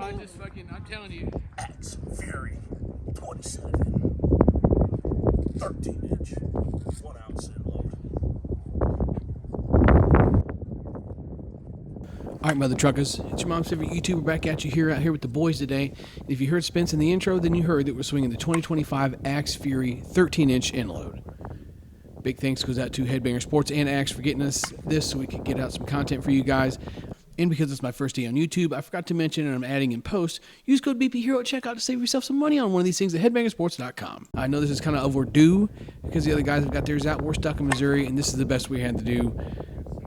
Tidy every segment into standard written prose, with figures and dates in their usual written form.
I just fucking, I'm telling you. Axe Fury 27. 13-inch. 1 ounce in load. Alright, mother truckers, it's your mom's favorite YouTuber back at you out here with the boys today. If you heard Spence in the intro, then you heard that we're swinging the 2025 Axe Fury 13-inch end load. Big thanks goes out to Headbanger Sports and Axe for getting us this so we could get out some content for you guys. And because it's my first day on YouTube, I forgot to mention, and I'm adding in post, use code BPHero at checkout to save yourself some money on one of these things at headbangersports.com. I know this is kind of overdue because the other guys have got theirs out. We're stuck in Missouri, and this is the best we had to do.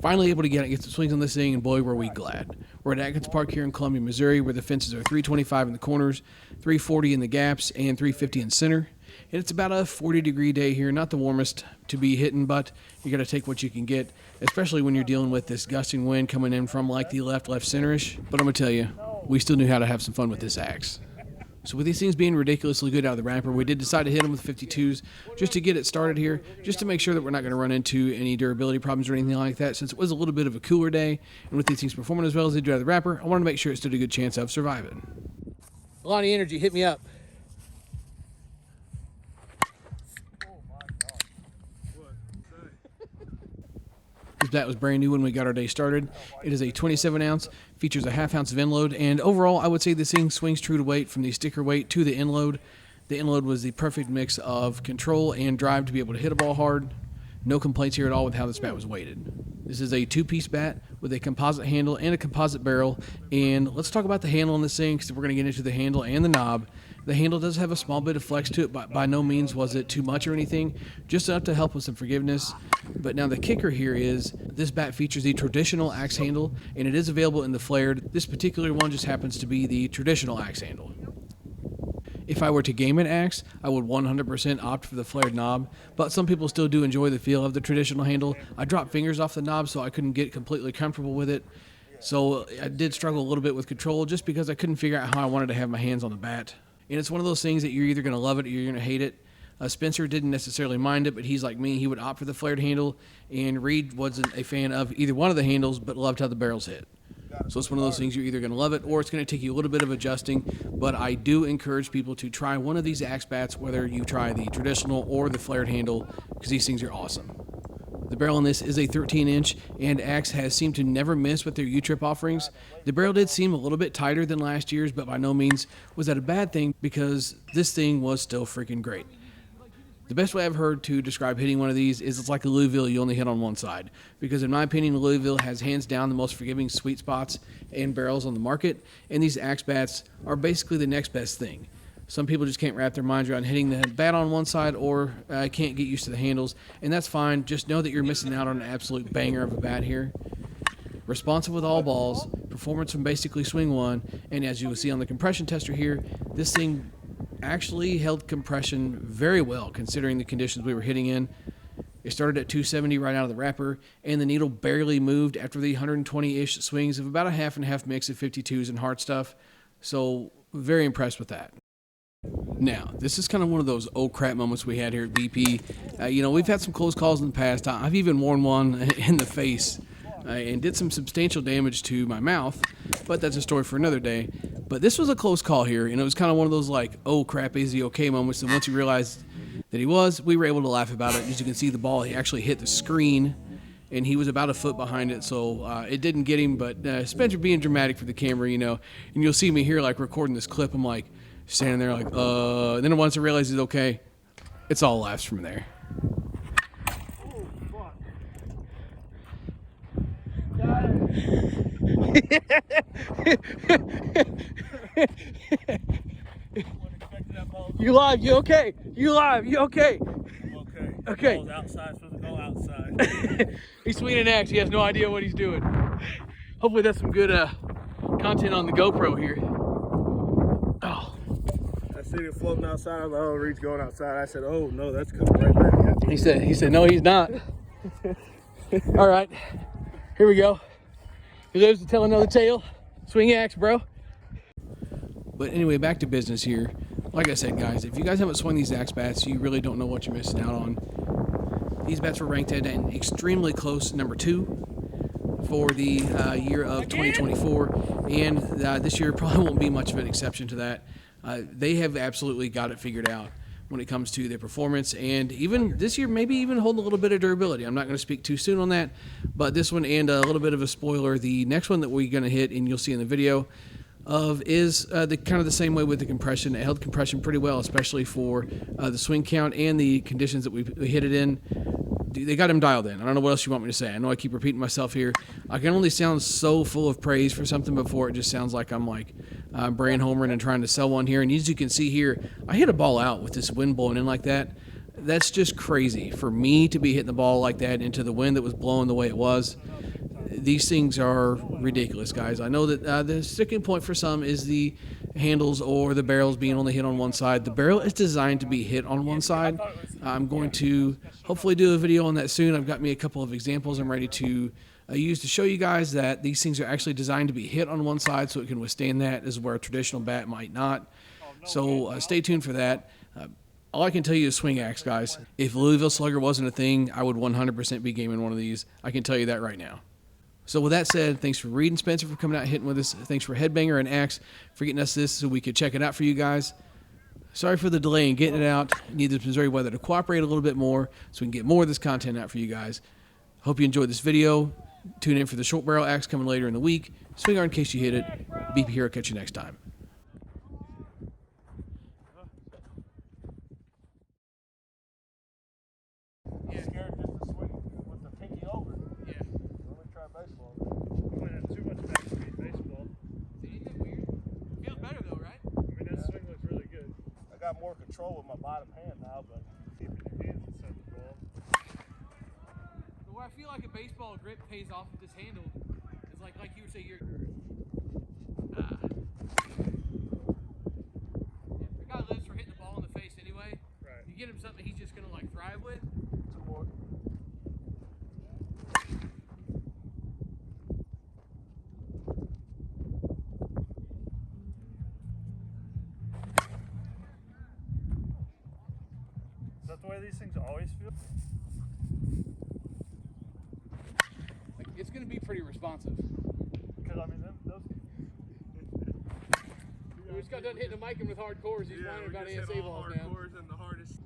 Finally able to get some swings on this thing, and boy, were we glad. We're at Atkins Park here in Columbia, Missouri, where the fences are 325 in the corners, 340 in the gaps, and 350 in center. And it's about a 40-degree day here, not the warmest to be hitting, but you got to take what you can get, especially when you're dealing with this gusting wind coming in from like the left center-ish. But I'm going to tell you, we still knew how to have some fun with this axe. So with these things being ridiculously good out of the wrapper, we did decide to hit them with 52s just to get it started here, just to make sure that we're not going to run into any durability problems or anything like that, since it was a little bit of a cooler day. And with these things performing as well as they do out of the wrapper, I wanted to make sure it stood a good chance of surviving. Lonnie Energy, hit me up. This bat was brand new when we got our day started. It is a 27 ounce, features a ½ ounce of end load, and overall I would say this thing swings true to weight from the sticker weight to the end load. The end load was the perfect mix of control and drive to be able to hit a ball hard. No complaints here at all with how this bat was weighted. This is a two-piece bat with a composite handle and a composite barrel, and let's talk about the handle on this thing because we're going to get into the handle and the knob. The handle does have a small bit of flex to it, but by no means was it too much or anything, just enough to help with some forgiveness. But now the kicker here is this bat features the traditional axe handle, and it is available in the flared. This particular one just happens to be the traditional axe handle. If I were to game an axe, I would 100% opt for the flared knob, but some people still do enjoy the feel of the traditional handle. I dropped fingers off the knob, so I couldn't get completely comfortable with it. So I did struggle a little bit with control just because I couldn't figure out how I wanted to have my hands on the bat. And it's one of those things that you're either going to love it or you're going to hate it. Spencer didn't necessarily mind it, but he's like me. He would opt for the flared handle, and Reed wasn't a fan of either one of the handles, but loved how the barrels hit. So it's one of those things you're either going to love it or it's going to take you a little bit of adjusting, but I do encourage people to try one of these axe bats, whether you try the traditional or the flared handle, because these things are awesome. The barrel on this is a 13-inch, and Axe has seemed to never miss with their U-Trip offerings. The barrel did seem a little bit tighter than last year's, but by no means was that a bad thing because this thing was still freaking great. The best way I've heard to describe hitting one of these is it's like a Louisville, you only hit on one side. Because in my opinion, Louisville has hands down the most forgiving sweet spots and barrels on the market, and these axe bats are basically the next best thing. Some people just can't wrap their minds around hitting the bat on one side or can't get used to the handles, and that's fine. Just know that you're missing out on an absolute banger of a bat here. Responsive with all balls, performance from basically swing one, and as you will see on the compression tester here, this thing actually held compression very well considering the conditions we were hitting in. It started at 270 right out of the wrapper, and the needle barely moved after the 120-ish swings of about a half and half mix of 52s and hard stuff, so very impressed with that. Now, this is kind of one of those oh crap moments we had here at BP. We've had some close calls in the past. I've even worn one in the face and did some substantial damage to my mouth, but that's a story for another day. But this was a close call here, and it was kind of one of those like, oh crap, is he okay moments, and once you realized that he was, we were able to laugh about it. As you can see, the ball, he actually hit the screen, and he was about a foot behind it, so it didn't get him, but Spencer being dramatic for the camera, and you'll see me here like recording this clip, I'm like, standing there like, and then once I realize he's okay, it's all laughs from there. You live, you okay? You live, you okay? Okay. Okay. Ball's outside, supposed to go outside. He's swinging an axe, he has no idea what he's doing. Hopefully that's some good content on the GoPro here. Oh. I see it floating outside. I was like, oh, Reed's going outside. I said, oh, no, that's coming right back at me. He said, no, he's not. All right, here we go. He lives to tell another tale. Swing axe, bro. But anyway, back to business here. Like I said, guys, if you guys haven't swung these axe bats, you really don't know what you're missing out on. These bats were ranked at an extremely close number 2. for the year of 2024, and this year probably won't be much of an exception to that. They have absolutely got it figured out when it comes to their performance, and even this year maybe even hold a little bit of durability. I'm not going to speak too soon on that, but this one, and a little bit of a spoiler, the next one that we're going to hit, and you'll see in the video, is the kind of the same way with the compression. It held compression pretty well, especially for the swing count and the conditions that we hit it in. They got him dialed in. I don't know what else you want me to say. I know I keep repeating myself here. I can only sound so full of praise for something before it just sounds like I'm like Brian Homer and trying to sell one here. And as you can see here, I hit a ball out with this wind blowing in like that. That's just crazy for me to be hitting the ball like that into the wind that was blowing the way it was. These things are ridiculous, guys. I know that the sticking point for some is the handles or the barrels being only hit on one side. The barrel is designed to be hit on one side. I'm going to hopefully do a video on that soon. I've got me a couple of examples I'm ready to use to show you guys that these things are actually designed to be hit on one side so it can withstand that, as where a traditional bat might not. So stay tuned for that. All I can tell you is swing axe, guys. If Louisville Slugger wasn't a thing, I would 100% be gaming one of these. I can tell you that right now. So with that said, thanks for Reed and Spencer for coming out and hitting with us. Thanks for Headbanger and Axe for getting us this so we could check it out for you guys. Sorry for the delay in getting it out. Need the Missouri weather to cooperate a little bit more so we can get more of this content out for you guys. Hope you enjoyed this video. Tune in for the short barrel axe coming later in the week. Swing hard in case you hit it. BP here. Catch you next time. Yeah. Scared just to swing with the pinky over. Yeah. Let me try baseball. I might have too much back speed baseball. Isn't that weird? Feels better though, right? I mean, that swing looks really good. I got more control with my bottom hand now, but keeping your hands inside the ball. But where I feel like a baseball grip pays off with this handle is like you would say you're. The guy lives for hitting the ball in the face anyway. Right. You get him something he's just gonna like thrive with. Two more. Is that the way these things always feel? Like, it's gonna be pretty responsive. Because I mean, those. We just got done hitting a mic with hard cores. He's whining about ASA balls now. Cores and the hardest.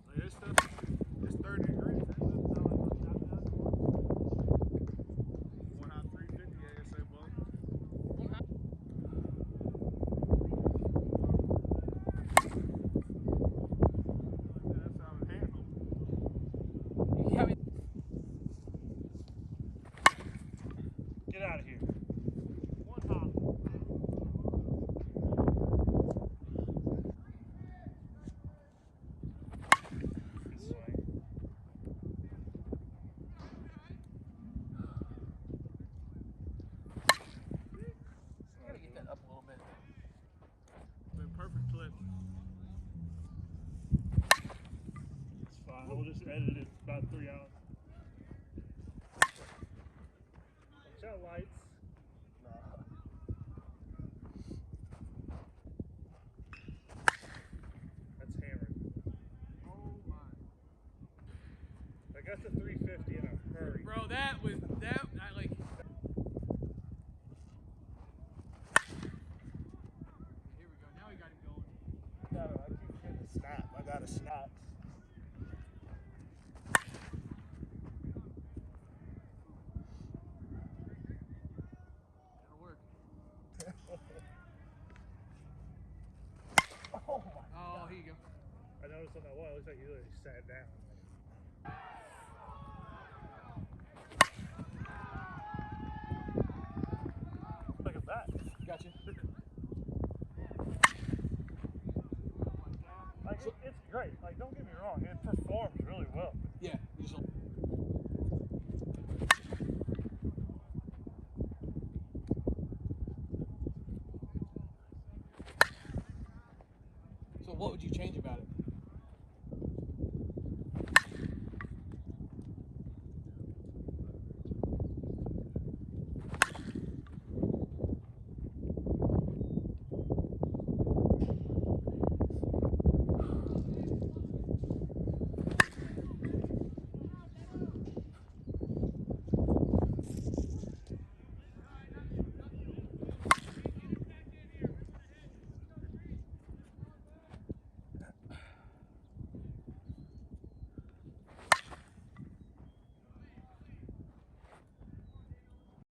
Like this stuff, it's 30 degrees. One out 350 ASA ball. That's how it handles. Yeah, Get out of here. One hop. Good swing. gotta get that up a little bit. Been perfect clip. It's fine. We'll just edit it about 3 hours. Watch out, lights. That's hammered. Oh my. I got the 350 in a hurry. Bro, that was I like. Here we go. Now we got him going. I keep getting a snap. I got a snap. That'll work. Oh my Oh, here you go. I noticed on that wall, it looks like he literally sat down.